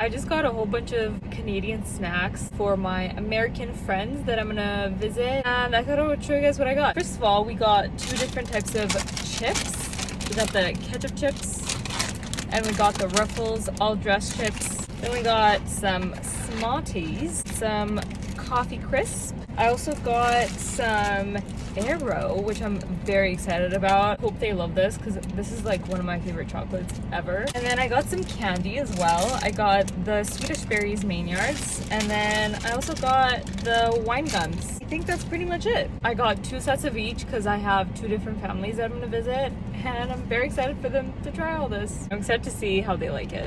I just got a whole bunch of Canadian snacks for my American friends that I'm gonna visit, and I thought I would show you guys what I got. First of all, we got two different types of chips. We got the ketchup chips, and we got the Ruffles all dressed chips. Then we got some Smarties, some Coffee Crisp. I also got some Aero, which I'm very excited about. Hope they love this because this is like one of my favorite chocolates ever. And then I got some candy as well. I got the Swedish Berries Maynards, and then I also got the wine gums. I think that's pretty much it. I got 2 sets of each because I have 2 different families that I'm gonna visit, and I'm very excited for them to try all this. I'm excited to see how they like it.